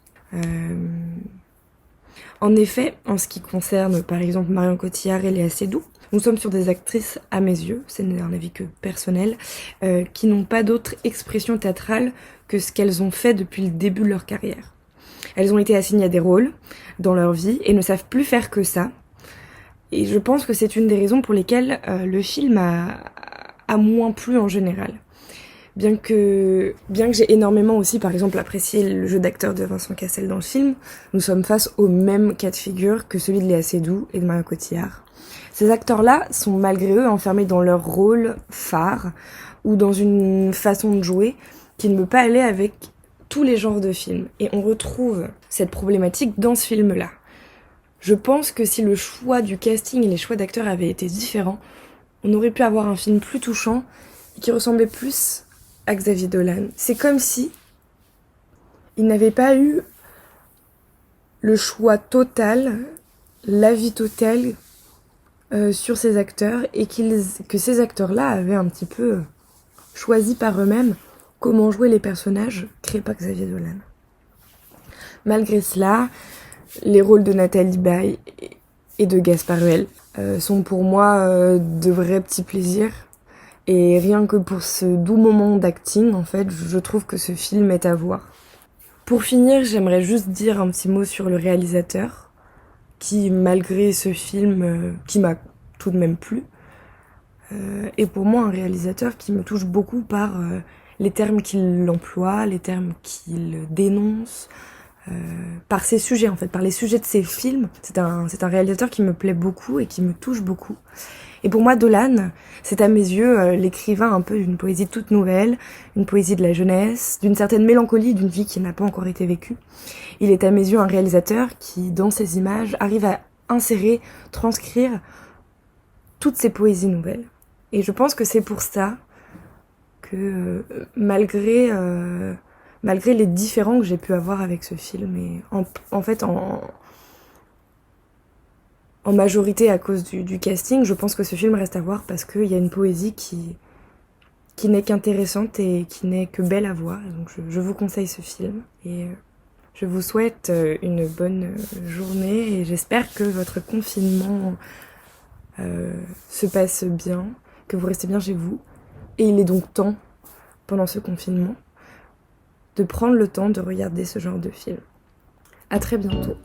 En effet, en ce qui concerne par exemple Marion Cotillard et Léa Seydoux, nous sommes sur des actrices, à mes yeux, c'est un avis que personnel, qui n'ont pas d'autre expression théâtrale que ce qu'elles ont fait depuis le début de leur carrière. Elles ont été assignées à des rôles dans leur vie et ne savent plus faire que ça. Et je pense que c'est une des raisons pour lesquelles le film a moins plu en général. Bien que j'ai énormément aussi, par exemple, apprécié le jeu d'acteur de Vincent Cassel dans le film, nous sommes face au même cas de figure que celui de Léa Seydoux et de Marion Cotillard. Ces acteurs-là sont malgré eux enfermés dans leur rôle phare ou dans une façon de jouer qui ne peut pas aller avec tous les genres de films. Et on retrouve cette problématique dans ce film-là. Je pense que si le choix du casting et les choix d'acteurs avaient été différents, on aurait pu avoir un film plus touchant et qui ressemblait plus à Xavier Dolan. C'est comme si il n'avait pas eu le choix total, l'avis total sur ces acteurs et que ces acteurs-là avaient un petit peu choisi par eux-mêmes comment jouer les personnages créés par Xavier Dolan. Malgré cela, les rôles de Nathalie Baye et de Gaspard Huel sont pour moi de vrais petits plaisirs. Et rien que pour ce doux moment d'acting, en fait, je trouve que ce film est à voir. Pour finir, j'aimerais juste dire un petit mot sur le réalisateur, qui, malgré ce film, qui m'a tout de même plu, est pour moi un réalisateur qui me touche beaucoup par les termes qu'il emploie, les termes qu'il dénonce, par ses sujets en fait, par les sujets de ses films. C'est un réalisateur qui me plaît beaucoup et qui me touche beaucoup. Et pour moi, Dolan, c'est à mes yeux l'écrivain un peu d'une poésie toute nouvelle, une poésie de la jeunesse, d'une certaine mélancolie d'une vie qui n'a pas encore été vécue. Il est à mes yeux un réalisateur qui, dans ses images, arrive à insérer, transcrire toutes ces poésies nouvelles. Et je pense que c'est pour ça que malgré les différends que j'ai pu avoir avec ce film, et en fait en majorité à cause du casting, je pense que ce film reste à voir parce qu'il y a une poésie qui n'est qu'intéressante et qui n'est que belle à voir. Donc je vous conseille ce film et je vous souhaite une bonne journée et j'espère que votre confinement se passe bien, que vous restez bien chez vous. Et il est donc temps, pendant ce confinement, de prendre le temps de regarder ce genre de film. À très bientôt.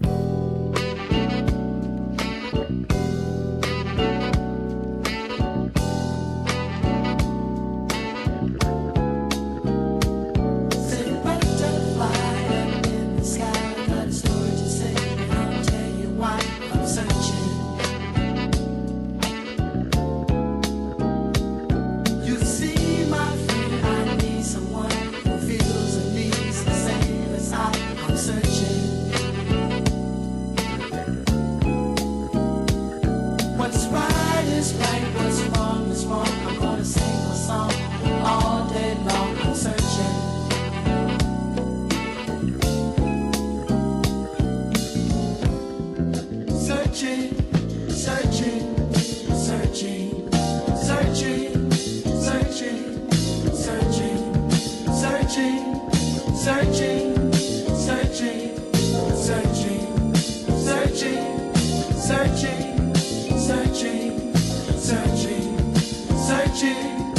searching.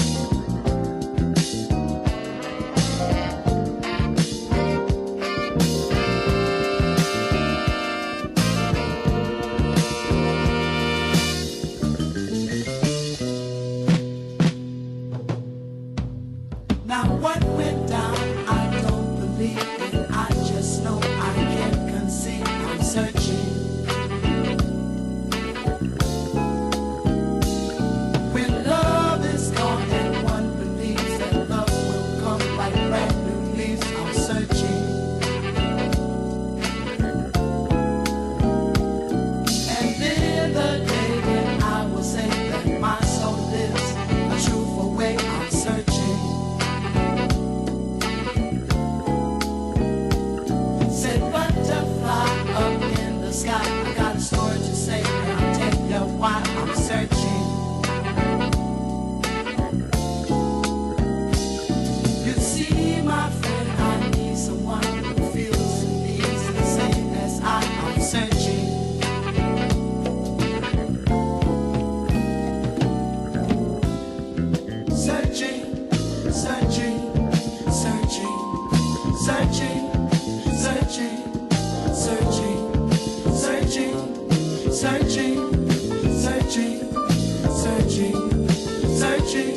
Now what went down, I don't believe it. I just know I can't conceive. I'm searching. When love is gone and one believes that love will come like brand new leaves, I'm searching. And then the day when I will say that my soul lives a truthful way, I'm searching. Said butterfly up in the sky, I got a story to say, and I'll tell you why I'm searching. You see, my friend, I need someone who feels and needs the same as I'm searching. Searching, searching, searching, searching. Searching, searching, searching, searching, searching, searching, searching.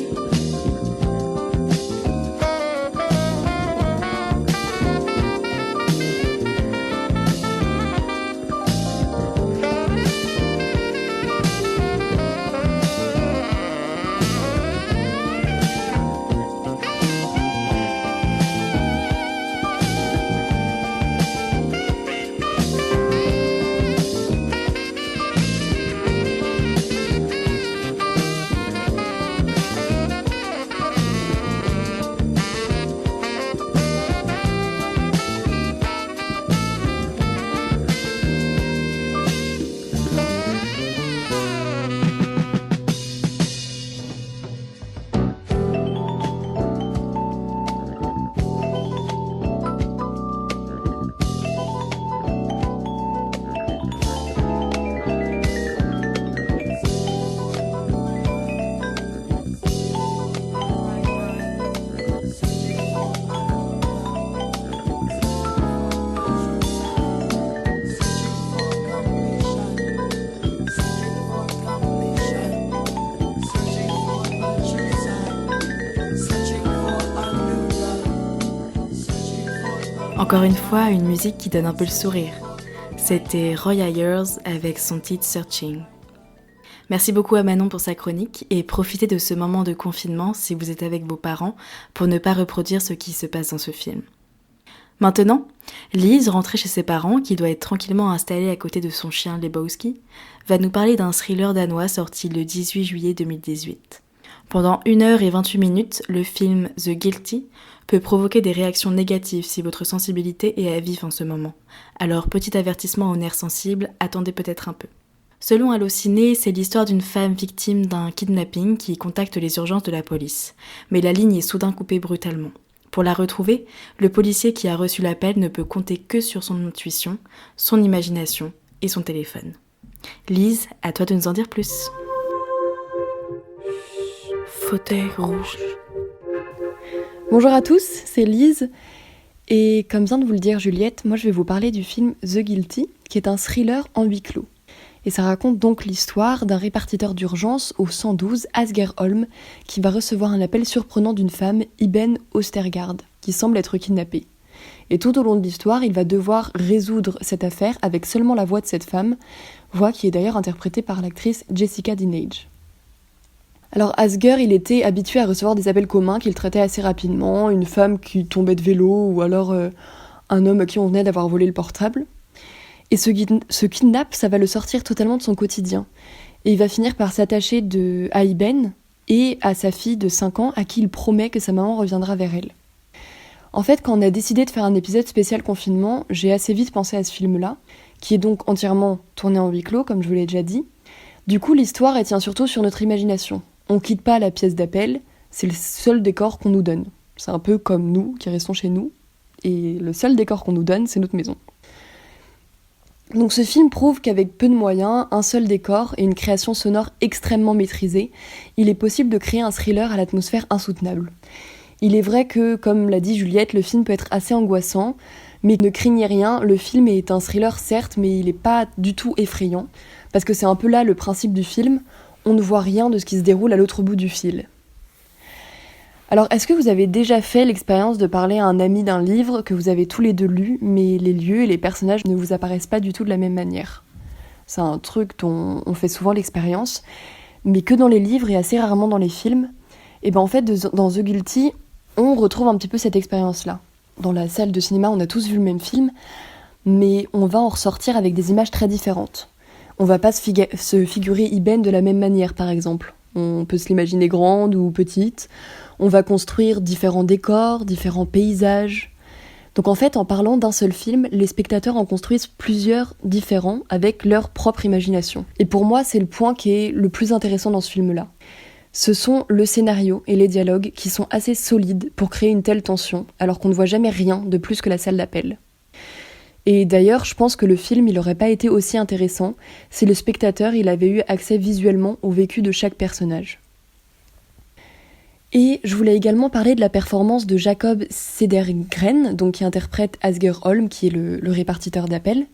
Encore une fois, une musique qui donne un peu le sourire. C'était Roy Ayers avec son titre Searching. Merci beaucoup à Manon pour sa chronique et profitez de ce moment de confinement si vous êtes avec vos parents pour ne pas reproduire ce qui se passe dans ce film. Maintenant, Lise, rentrée chez ses parents, qui doit être tranquillement installée à côté de son chien Lebowski, va nous parler d'un thriller danois sorti le 18 juillet 2018. Pendant 1h28, le film The Guilty peut provoquer des réactions négatives si votre sensibilité est à vif en ce moment. Alors, petit avertissement aux nerfs sensibles, attendez peut-être un peu. Selon Allociné, c'est l'histoire d'une femme victime d'un kidnapping qui contacte les urgences de la police. Mais la ligne est soudain coupée brutalement. Pour la retrouver, le policier qui a reçu l'appel ne peut compter que sur son intuition, son imagination et son téléphone. Lise, à toi de nous en dire plus. Fauteuil rouge.
Bonjour à tous, c'est Lise. Et comme vient de vous le dire Juliette, moi je vais vous parler du film The Guilty, qui est un thriller en huis clos. Et ça raconte donc l'histoire d'un répartiteur d'urgence au 112, Asger Holm, qui va recevoir un appel surprenant d'une femme, Iben Ostergaard, qui semble être kidnappée. Et tout au long de l'histoire, il va devoir résoudre cette affaire avec seulement la voix de cette femme, voix qui est d'ailleurs interprétée par l'actrice Jessica Dinage. Alors Asger, il était habitué à recevoir des appels communs qu'il traitait assez rapidement, une femme qui tombait de vélo ou alors un homme à qui on venait d'avoir volé le portable. Et ce kidnapp, ça va le sortir totalement de son quotidien. Et il va finir par s'attacher à Iben et à sa fille de 5 ans à qui il promet que sa maman reviendra vers elle. En fait, quand on a décidé de faire un épisode spécial confinement, j'ai assez vite pensé à ce film-là, qui est donc entièrement tourné en huis clos, comme je vous l'ai déjà dit. Du coup, l'histoire, elle tient surtout sur notre imagination. On quitte pas la pièce d'appel, c'est le seul décor qu'on nous donne. C'est un peu comme nous qui restons chez nous, et le seul décor qu'on nous donne, c'est notre maison. Donc ce film prouve qu'avec peu de moyens, un seul décor et une création sonore extrêmement maîtrisée, il est possible de créer un thriller à l'atmosphère insoutenable. Il est vrai que, comme l'a dit Juliette, le film peut être assez angoissant, mais ne craignez rien, le film est un thriller certes, mais il n'est pas du tout effrayant, parce que c'est un peu là le principe du film, on ne voit rien de ce qui se déroule à l'autre bout du fil. Alors, est-ce que vous avez déjà fait l'expérience de parler à un ami d'un livre que vous avez tous les deux lu, mais les lieux et les personnages ne vous apparaissent pas du tout de la même manière ? C'est un truc dont on fait souvent l'expérience, mais que dans les livres et assez rarement dans les films. Et ben en fait, dans The Guilty, on retrouve un petit peu cette expérience-là. Dans la salle de cinéma, on a tous vu le même film, mais on va en ressortir avec des images très différentes. On va pas se figurer Ibn de la même manière, par exemple. On peut se l'imaginer grande ou petite. On va construire différents décors, différents paysages. Donc en fait, en parlant d'un seul film, les spectateurs en construisent plusieurs différents avec leur propre imagination. Et pour moi, c'est le point qui est le plus intéressant dans ce film-là. Ce sont le scénario et les dialogues qui sont assez solides pour créer une telle tension, alors qu'on ne voit jamais rien de plus que la salle d'appel. Et d'ailleurs, je pense que le film, il n'aurait pas été aussi intéressant si le spectateur, il avait eu accès visuellement au vécu de chaque personnage. Et je voulais également parler de la performance de Jacob Cedergren, donc qui interprète Asger Holm, qui est le répartiteur d'appel.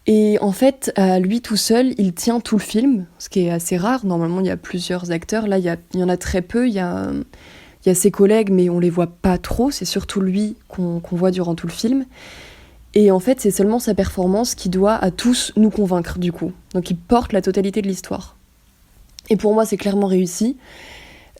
Et en fait, à lui tout seul, il tient tout le film, ce qui est assez rare. Normalement, il y a plusieurs acteurs. Là, il y en a très peu. Il y a ses collègues, mais on les voit pas trop. C'est surtout lui qu'on voit durant tout le film. Et en fait, c'est seulement sa performance qui doit à tous nous convaincre, du coup. Donc, il porte la totalité de l'histoire. Et pour moi, c'est clairement réussi.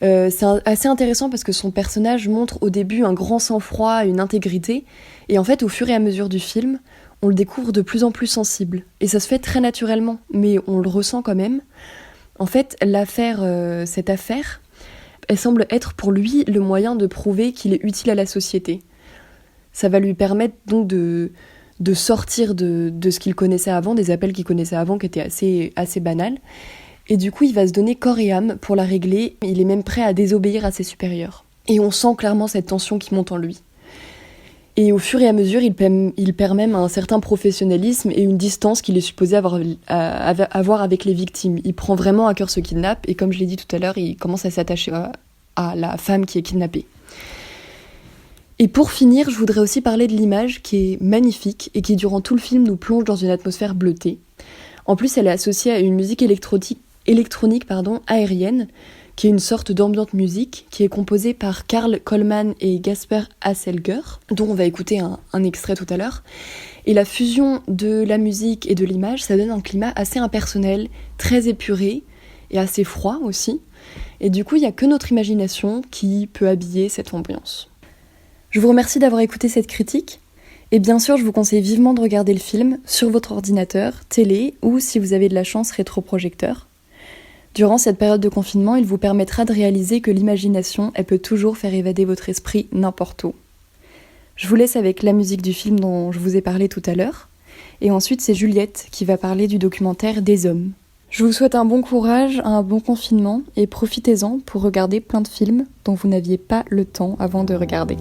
C'est assez intéressant parce que son personnage montre au début un grand sang-froid, une intégrité, et en fait au fur et à mesure du film, on le découvre de plus en plus sensible. Et ça se fait très naturellement, mais on le ressent quand même. En fait, cette affaire, elle semble être pour lui le moyen de prouver qu'il est utile à la société. Ça va lui permettre donc de sortir de ce qu'il connaissait avant, des appels qu'il connaissait avant qui étaient assez banals. Et du coup, il va se donner corps et âme pour la régler. Il est même prêt à désobéir à ses supérieurs. Et on sent clairement cette tension qui monte en lui. Et au fur et à mesure, il perd même un certain professionnalisme et une distance qu'il est supposé avoir avec les victimes. Il prend vraiment à cœur ce kidnappe. Et comme je l'ai dit tout à l'heure, il commence à s'attacher à la femme qui est kidnappée. Et pour finir, je voudrais aussi parler de l'image qui est magnifique et qui, durant tout le film, nous plonge dans une atmosphère bleutée. En plus, elle est associée à une musique électronique aérienne, qui est une sorte d'ambiante musique, qui est composée par Karl Coleman et Gasper Hasselger, dont on va écouter un extrait tout à l'heure. Et la fusion de la musique et de l'image, ça donne un climat assez impersonnel, très épuré, et assez froid aussi. Et du coup, il n'y a que notre imagination qui peut habiller cette ambiance. Je vous remercie d'avoir écouté cette critique. Et bien sûr, je vous conseille vivement de regarder le film sur votre ordinateur, télé ou, si vous avez de la chance, rétroprojecteur. Durant cette période de confinement, il vous permettra de réaliser que l'imagination, elle peut toujours faire évader votre esprit n'importe où. Je vous laisse avec la musique du film dont je vous ai parlé tout à l'heure. Et ensuite, c'est Juliette qui va parler du documentaire Des Hommes. Je vous souhaite un bon courage, un bon confinement et profitez-en pour regarder plein de films dont vous n'aviez pas le temps avant de regarder.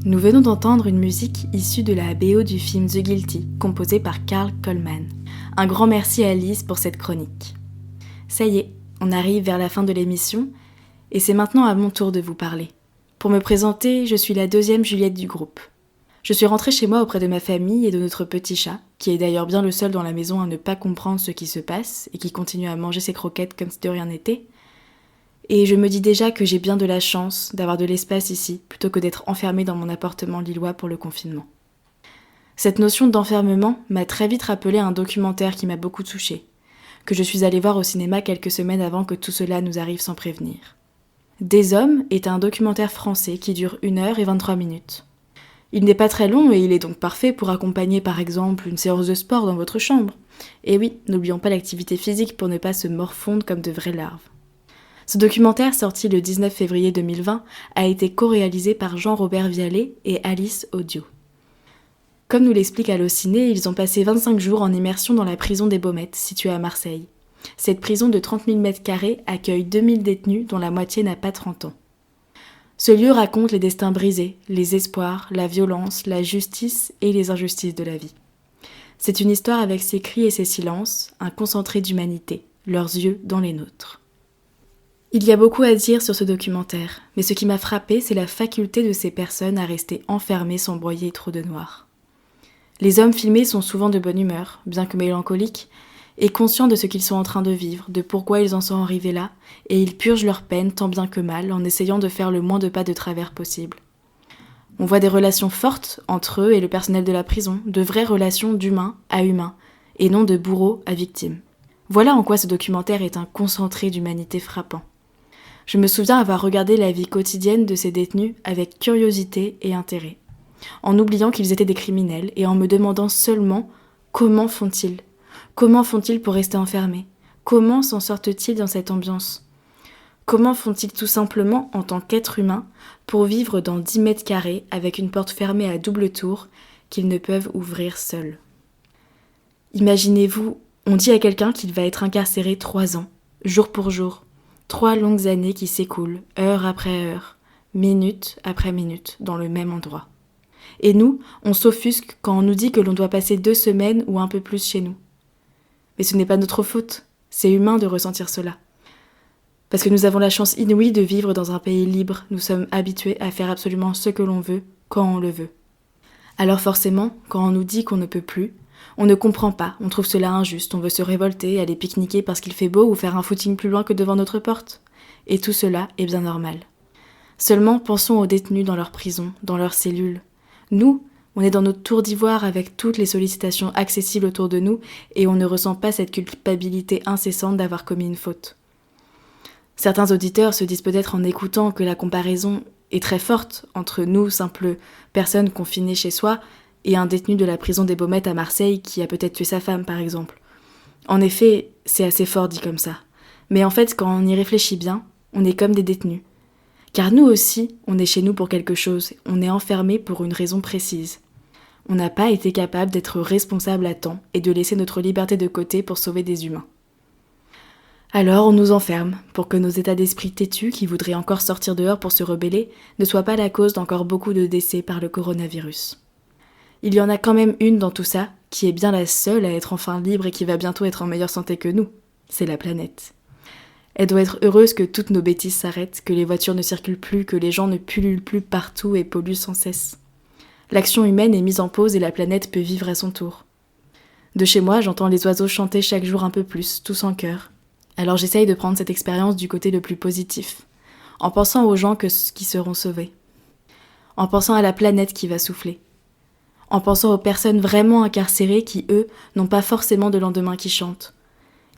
Nous venons d'entendre une musique issue de la BO du film The Guilty, composée par Carl Coleman. Un grand merci à Lise pour cette chronique. Ça y est, on arrive vers la fin de l'émission, et c'est maintenant à mon tour de vous parler. Pour me présenter, je suis la deuxième Juliette du groupe. Je suis rentrée chez moi auprès de ma famille et de notre petit chat, qui est d'ailleurs bien le seul dans la maison à ne pas comprendre ce qui se passe et qui continue à manger ses croquettes comme si de rien n'était. Et je me dis déjà que j'ai bien de la chance d'avoir de l'espace ici, plutôt que d'être enfermée dans mon appartement lillois pour le confinement. Cette notion d'enfermement m'a très vite rappelé un documentaire qui m'a beaucoup touchée, que je suis allée voir au cinéma quelques semaines avant que tout cela nous arrive sans prévenir. Des Hommes est un documentaire français qui dure 1h23. Il n'est pas très long et il est donc parfait pour accompagner par exemple une séance de sport dans votre chambre. Et oui, n'oublions pas l'activité physique pour ne pas se morfondre comme de vraies larves. Ce documentaire, sorti le 19 février 2020, a été co-réalisé par Jean-Robert Vialet et Alice Audio. Comme nous l'explique Allociné, ils ont passé 25 jours en immersion dans la prison des Baumettes, située à Marseille. Cette prison de 30 000 m² accueille 2000 détenus dont la moitié n'a pas 30 ans. Ce lieu raconte les destins brisés, les espoirs, la violence, la justice et les injustices de la vie. C'est une histoire avec ses cris et ses silences, un concentré d'humanité, leurs yeux dans les nôtres. Il y a beaucoup à dire sur ce documentaire, mais ce qui m'a frappée, c'est la faculté de ces personnes à rester enfermées sans broyer trop de noir. Les hommes filmés sont souvent de bonne humeur, bien que mélancoliques, et conscients de ce qu'ils sont en train de vivre, de pourquoi ils en sont arrivés là, et ils purgent leur peine tant bien que mal en essayant de faire le moins de pas de travers possible. On voit des relations fortes entre eux et le personnel de la prison, de vraies relations d'humain à humain, et non de bourreau à victime. Voilà en quoi ce documentaire est un concentré d'humanité frappant. Je me souviens avoir regardé la vie quotidienne de ces détenus avec curiosité et intérêt, en oubliant qu'ils étaient des criminels et en me demandant seulement comment font-ils ? Comment font-ils pour rester enfermés ? Comment s'en sortent-ils dans cette ambiance ? Comment font-ils tout simplement, en tant qu'êtres humains, pour vivre dans 10 m² avec une porte fermée à double tour qu'ils ne peuvent ouvrir seuls ? Imaginez-vous, on dit à quelqu'un qu'il va être incarcéré 3 ans, jour pour jour. 3 longues années qui s'écoulent, heure après heure, minute après minute, dans le même endroit. Et nous, on s'offusque quand on nous dit que l'on doit passer 2 semaines ou un peu plus chez nous. Mais ce n'est pas notre faute, c'est humain de ressentir cela. Parce que nous avons la chance inouïe de vivre dans un pays libre, nous sommes habitués à faire absolument ce que l'on veut, quand on le veut. Alors forcément, quand on nous dit qu'on ne peut plus, on ne comprend pas, on trouve cela injuste, on veut se révolter, aller pique-niquer parce qu'il fait beau ou faire un footing plus loin que devant notre porte. Et tout cela est bien normal. Seulement, pensons aux détenus dans leur prison, dans leurs cellules. Nous, on est dans notre tour d'ivoire avec toutes les sollicitations accessibles autour de nous et on ne ressent pas cette culpabilité incessante d'avoir commis une faute. Certains auditeurs se disent peut-être en écoutant que la comparaison est très forte entre nous, simples personnes confinées chez soi, et un détenu de la prison des Baumettes à Marseille qui a peut-être tué sa femme, par exemple. En effet, c'est assez fort dit comme ça. Mais en fait, quand on y réfléchit bien, on est comme des détenus. Car nous aussi, on est chez nous pour quelque chose, on est enfermés pour une raison précise. On n'a pas été capable d'être responsable à temps et de laisser notre liberté de côté pour sauver des humains. Alors on nous enferme, pour que nos états d'esprit têtus qui voudraient encore sortir dehors pour se rebeller ne soient pas la cause d'encore beaucoup de décès par le coronavirus. Il y en a quand même une dans tout ça, qui est bien la seule à être enfin libre et qui va bientôt être en meilleure santé que nous. C'est la planète. Elle doit être heureuse que toutes nos bêtises s'arrêtent, que les voitures ne circulent plus, que les gens ne pullulent plus partout et polluent sans cesse. L'action humaine est mise en pause et la planète peut vivre à son tour. De chez moi, j'entends les oiseaux chanter chaque jour un peu plus, tous en chœur. Alors j'essaye de prendre cette expérience du côté le plus positif, en pensant aux gens qui seront sauvés, en pensant à la planète qui va souffler, en pensant aux personnes vraiment incarcérées qui, eux, n'ont pas forcément de lendemain qui chante,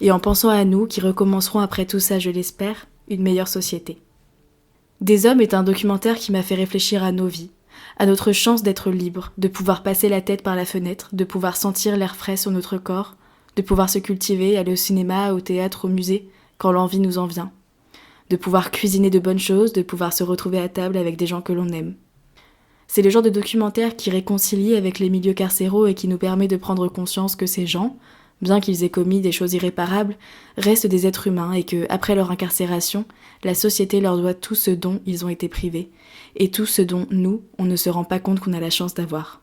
et en pensant à nous qui recommencerons après tout ça, je l'espère, une meilleure société. Des Hommes est un documentaire qui m'a fait réfléchir à nos vies, à notre chance d'être libre, de pouvoir passer la tête par la fenêtre, de pouvoir sentir l'air frais sur notre corps, de pouvoir se cultiver, aller au cinéma, au théâtre, au musée, quand l'envie nous en vient, de pouvoir cuisiner de bonnes choses, de pouvoir se retrouver à table avec des gens que l'on aime. C'est le genre de documentaire qui réconcilie avec les milieux carcéraux et qui nous permet de prendre conscience que ces gens, bien qu'ils aient commis des choses irréparables, restent des êtres humains et que, après leur incarcération, la société leur doit tout ce dont ils ont été privés, et tout ce dont nous, on ne se rend pas compte qu'on a la chance d'avoir.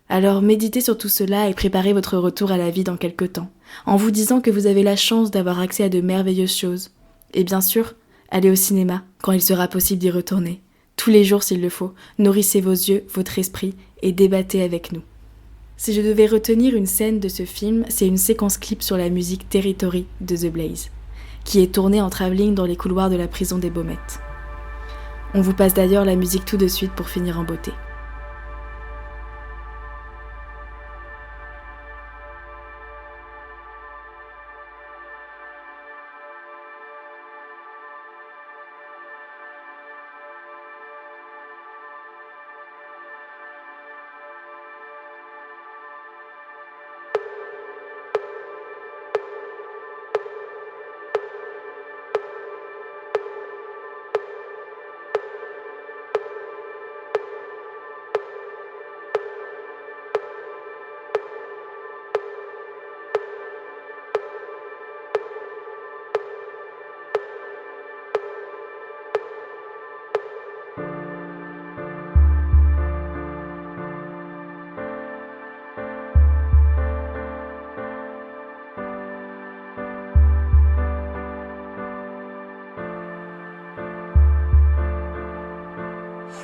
Alors méditez sur tout cela et préparez votre retour à la vie dans quelque temps, en vous disant que vous avez la chance d'avoir accès à de merveilleuses choses. Et bien sûr, allez au cinéma, quand il sera possible d'y retourner. Tous les jours s'il le faut, nourrissez vos yeux, votre esprit, et débattez avec nous. Si je devais retenir une scène de ce film, c'est une séquence clip sur la musique Territory de The Blaze, qui est tournée en travelling dans les couloirs de la prison des Baumettes. On vous passe d'ailleurs la musique tout de suite pour finir en beauté.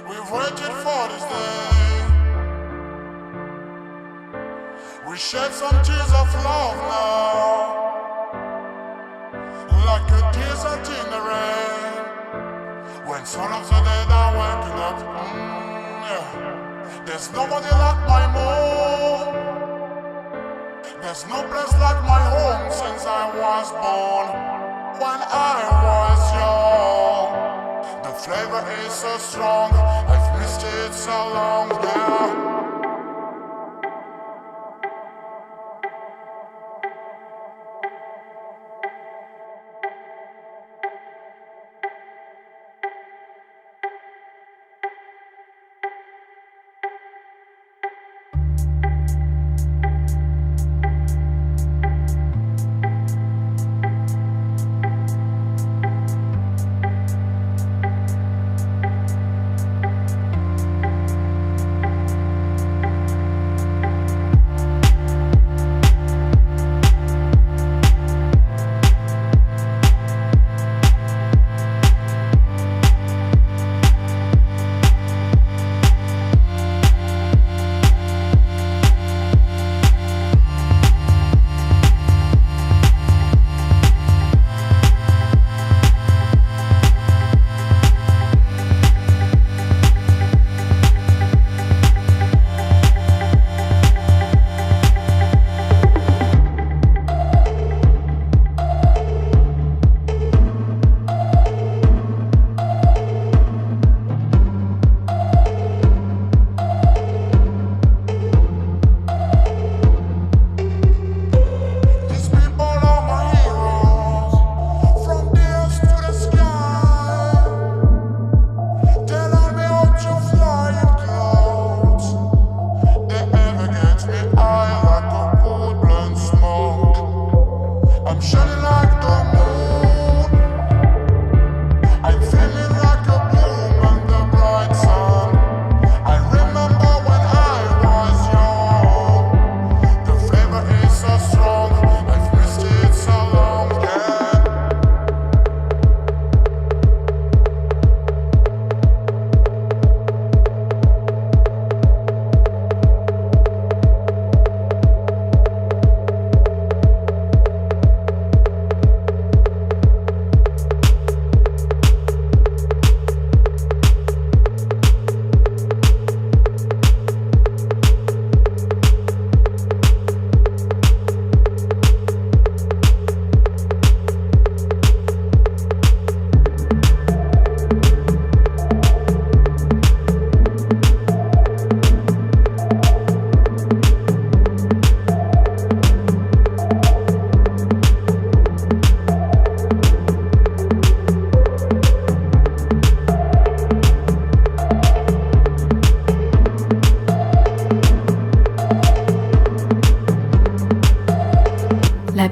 We've waited for this day. We shed some tears of love now, like a desert in the rain. When some of the dead are waking up, yeah. There's nobody like my moon. There's no place like my home since I was born. When I was young, the flavor is so strong. I've missed it so long now.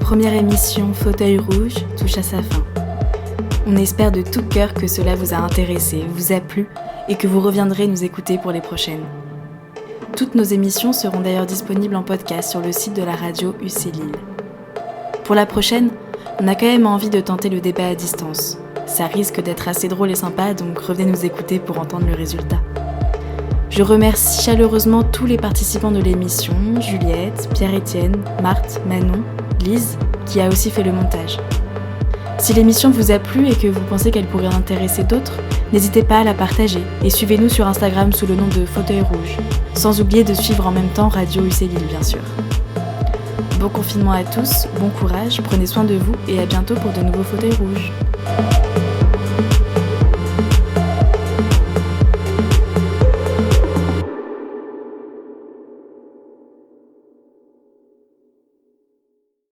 première émission Fauteuil Rouge touche à sa fin. On espère de tout cœur que cela vous a intéressé, vous a plu et que vous reviendrez nous écouter pour les prochaines. Toutes nos émissions seront d'ailleurs disponibles en podcast sur le site de la radio UC Lille. Pour la prochaine, on a quand même envie de tenter le débat à distance. Ça risque d'être assez drôle et sympa, donc revenez nous écouter pour entendre le résultat. Je remercie chaleureusement tous les participants de l'émission, Juliette, Pierre-Étienne, Marthe, Manon, Lise, qui a aussi fait le montage. Si l'émission vous a plu et que vous pensez qu'elle pourrait intéresser d'autres, n'hésitez pas à la partager et suivez-nous sur Instagram sous le nom de Fauteuil Rouge, sans oublier de suivre en même temps Radio UC Lille bien sûr. Bon confinement à tous, bon courage, prenez soin de vous et à bientôt pour de nouveaux Fauteuils Rouges.